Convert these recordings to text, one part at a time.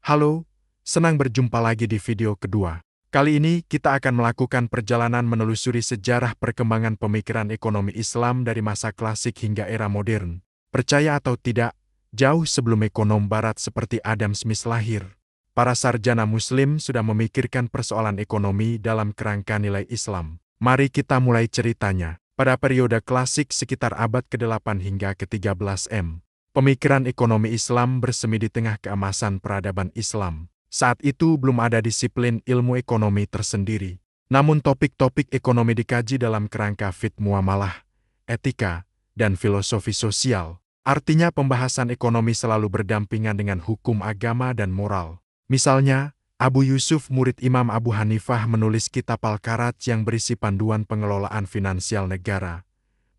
Halo, senang berjumpa lagi di video kedua. Kali ini kita akan melakukan perjalanan menelusuri sejarah perkembangan pemikiran ekonomi Islam dari masa klasik hingga era modern. Percaya atau tidak, jauh sebelum ekonom barat seperti Adam Smith lahir, para sarjana Muslim sudah memikirkan persoalan ekonomi dalam kerangka nilai Islam. Mari kita mulai ceritanya. Pada periode klasik sekitar abad ke-8 hingga ke-13 M. Pemikiran ekonomi Islam bersemi di tengah keemasan peradaban Islam. Saat itu belum ada disiplin ilmu ekonomi tersendiri. Namun topik-topik ekonomi dikaji dalam kerangka fiqh muamalah, etika, dan filosofi sosial. Artinya pembahasan ekonomi selalu berdampingan dengan hukum agama dan moral. Misalnya, Abu Yusuf murid Imam Abu Hanifah menulis kitab Al-Karat yang berisi panduan pengelolaan finansial negara,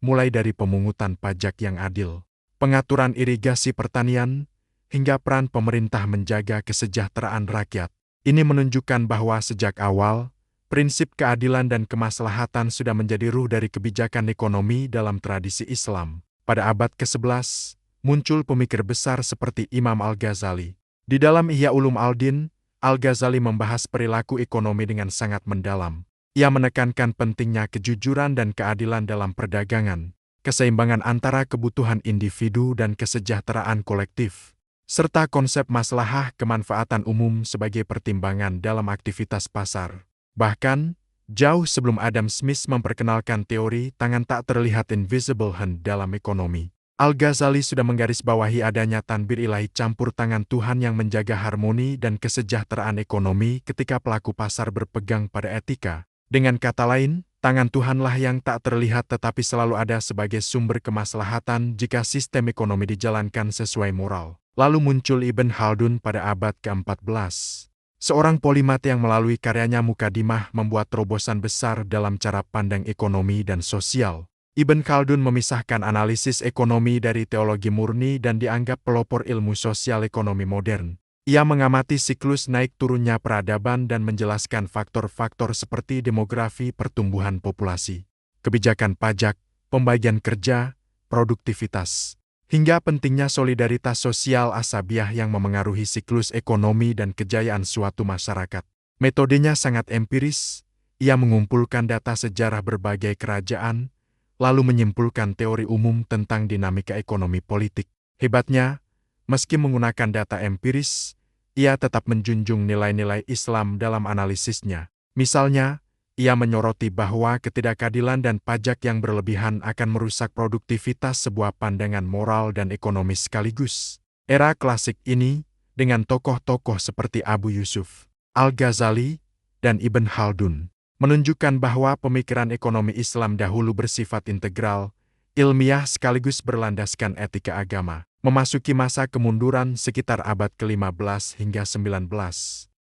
mulai dari pemungutan pajak yang adil, pengaturan irigasi pertanian, hingga peran pemerintah menjaga kesejahteraan rakyat. Ini menunjukkan bahwa sejak awal, prinsip keadilan dan kemaslahatan sudah menjadi ruh dari kebijakan ekonomi dalam tradisi Islam. Pada abad ke-11, muncul pemikir besar seperti Imam Al-Ghazali. Di dalam Ihya Ulum Al-Din, Al-Ghazali membahas perilaku ekonomi dengan sangat mendalam. Ia menekankan pentingnya kejujuran dan keadilan dalam perdagangan, keseimbangan antara kebutuhan individu dan kesejahteraan kolektif, serta konsep maslahah kemanfaatan umum sebagai pertimbangan dalam aktivitas pasar. Bahkan, jauh sebelum Adam Smith memperkenalkan teori tangan tak terlihat invisible hand dalam ekonomi, Al-Ghazali sudah menggarisbawahi adanya tanbir ilahi campur tangan Tuhan yang menjaga harmoni dan kesejahteraan ekonomi ketika pelaku pasar berpegang pada etika. Dengan kata lain, tangan Tuhanlah yang tak terlihat tetapi selalu ada sebagai sumber kemaslahatan jika sistem ekonomi dijalankan sesuai moral. Lalu muncul Ibn Khaldun pada abad ke-14. Seorang polimat yang melalui karyanya Mukadimah membuat terobosan besar dalam cara pandang ekonomi dan sosial. Ibn Khaldun memisahkan analisis ekonomi dari teologi murni dan dianggap pelopor ilmu sosial ekonomi modern. Ia mengamati siklus naik turunnya peradaban dan menjelaskan faktor-faktor seperti demografi, pertumbuhan populasi, kebijakan pajak, pembagian kerja, produktivitas, hingga pentingnya solidaritas sosial asabiah yang memengaruhi siklus ekonomi dan kejayaan suatu masyarakat. Metodenya sangat empiris, ia mengumpulkan data sejarah berbagai kerajaan, lalu menyimpulkan teori umum tentang dinamika ekonomi politik. Hebatnya, meski menggunakan data empiris, ia tetap menjunjung nilai-nilai Islam dalam analisisnya. Misalnya, ia menyoroti bahwa ketidakadilan dan pajak yang berlebihan akan merusak produktivitas sebuah pandangan moral dan ekonomis sekaligus. Era klasik ini, dengan tokoh-tokoh seperti Abu Yusuf, Al-Ghazali, dan Ibn Khaldun, menunjukkan bahwa pemikiran ekonomi Islam dahulu bersifat integral, ilmiah sekaligus berlandaskan etika agama. Memasuki masa kemunduran sekitar abad ke-15 hingga 19.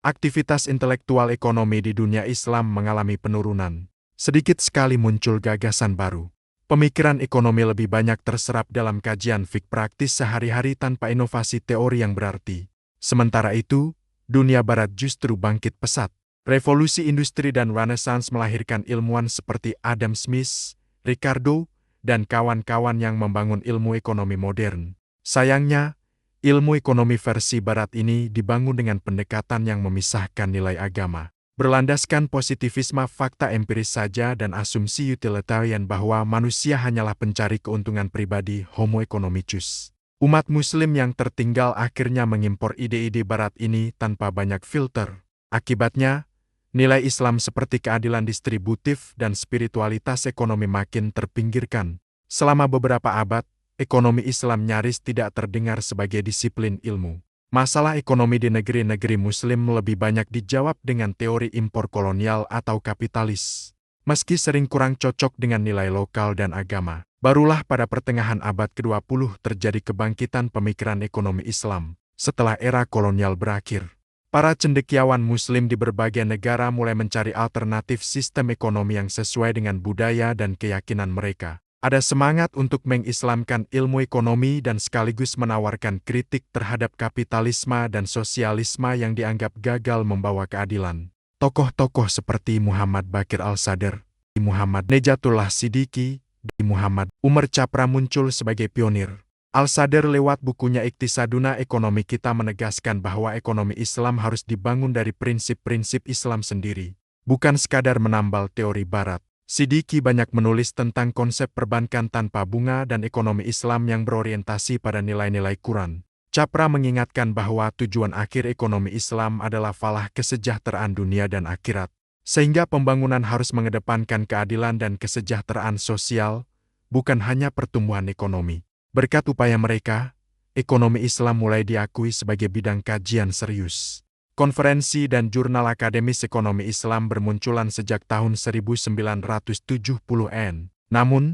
Aktivitas intelektual ekonomi di dunia Islam mengalami penurunan. Sedikit sekali muncul gagasan baru. Pemikiran ekonomi lebih banyak terserap dalam kajian fik praktis sehari-hari tanpa inovasi teori yang berarti. Sementara itu, dunia barat justru bangkit pesat. Revolusi industri dan Renaissance melahirkan ilmuwan seperti Adam Smith, Ricardo, dan kawan-kawan yang membangun ilmu ekonomi modern. Sayangnya, ilmu ekonomi versi barat ini dibangun dengan pendekatan yang memisahkan nilai agama, berlandaskan positivisme fakta empiris saja dan asumsi utilitarian bahwa manusia hanyalah pencari keuntungan pribadi homo economicus. Umat muslim yang tertinggal akhirnya mengimpor ide-ide barat ini tanpa banyak filter. Akibatnya, nilai Islam seperti keadilan distributif dan spiritualitas ekonomi makin terpinggirkan. Selama beberapa abad, ekonomi Islam nyaris tidak terdengar sebagai disiplin ilmu. Masalah ekonomi di negeri-negeri Muslim lebih banyak dijawab dengan teori impor kolonial atau kapitalis. Meski sering kurang cocok dengan nilai lokal dan agama, barulah pada pertengahan abad ke-20 terjadi kebangkitan pemikiran ekonomi Islam. Setelah era kolonial berakhir, para cendekiawan Muslim di berbagai negara mulai mencari alternatif sistem ekonomi yang sesuai dengan budaya dan keyakinan mereka. Ada semangat untuk mengislamkan ilmu ekonomi dan sekaligus menawarkan kritik terhadap kapitalisme dan sosialisme yang dianggap gagal membawa keadilan. Tokoh-tokoh seperti Muhammad Baqir Al-Sadr, Muhammad Nejatullah Siddiqui, Muhammad Umar Chapra muncul sebagai pionir. Al-Sadr lewat bukunya Iktisaduna Ekonomi Kita menegaskan bahwa ekonomi Islam harus dibangun dari prinsip-prinsip Islam sendiri, bukan sekadar menambal teori Barat. Siddiqi banyak menulis tentang konsep perbankan tanpa bunga dan ekonomi Islam yang berorientasi pada nilai-nilai Quran. Capra mengingatkan bahwa tujuan akhir ekonomi Islam adalah falah kesejahteraan dunia dan akhirat, sehingga pembangunan harus mengedepankan keadilan dan kesejahteraan sosial, bukan hanya pertumbuhan ekonomi. Berkat upaya mereka, ekonomi Islam mulai diakui sebagai bidang kajian serius. Konferensi dan jurnal akademis ekonomi Islam bermunculan sejak tahun 1970-an. Namun,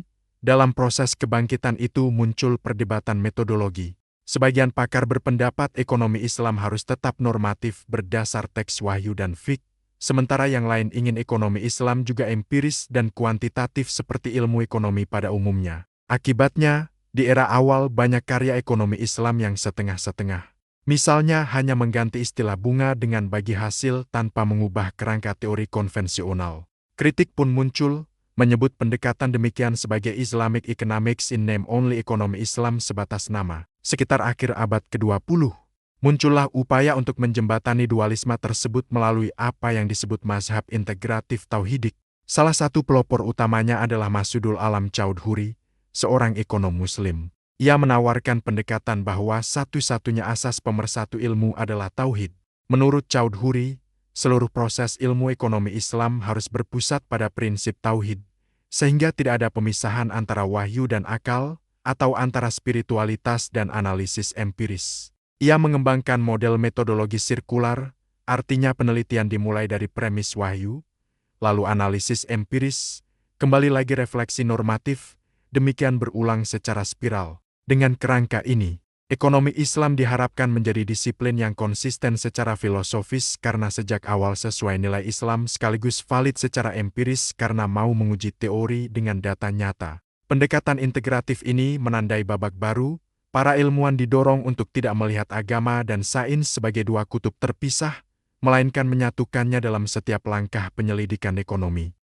dalam proses kebangkitan itu muncul perdebatan metodologi. Sebagian pakar berpendapat ekonomi Islam harus tetap normatif berdasar teks wahyu dan fiqh, sementara yang lain ingin ekonomi Islam juga empiris dan kuantitatif seperti ilmu ekonomi pada umumnya. Akibatnya, di era awal banyak karya ekonomi Islam yang setengah-setengah. Misalnya hanya mengganti istilah bunga dengan bagi hasil tanpa mengubah kerangka teori konvensional. Kritik pun muncul, menyebut pendekatan demikian sebagai Islamic Economics in Name-Only Ekonomi Islam sebatas nama. Sekitar akhir abad ke-20, muncullah upaya untuk menjembatani dualisme tersebut melalui apa yang disebut mazhab integratif tauhidik. Salah satu pelopor utamanya adalah Masudul Alam Chaudhuri, seorang ekonom muslim. Ia menawarkan pendekatan bahwa satu-satunya asas pemersatu ilmu adalah tauhid. Menurut Chaudhuri, seluruh proses ilmu ekonomi Islam harus berpusat pada prinsip tauhid, sehingga tidak ada pemisahan antara wahyu dan akal, atau antara spiritualitas dan analisis empiris. Ia mengembangkan model metodologi sirkular, artinya penelitian dimulai dari premis wahyu, lalu analisis empiris, kembali lagi refleksi normatif, demikian berulang secara spiral. Dengan kerangka ini, ekonomi Islam diharapkan menjadi disiplin yang konsisten secara filosofis karena sejak awal sesuai nilai Islam sekaligus valid secara empiris karena mau menguji teori dengan data nyata. Pendekatan integratif ini menandai babak baru, para ilmuwan didorong untuk tidak melihat agama dan sains sebagai dua kutub terpisah, melainkan menyatukannya dalam setiap langkah penyelidikan ekonomi.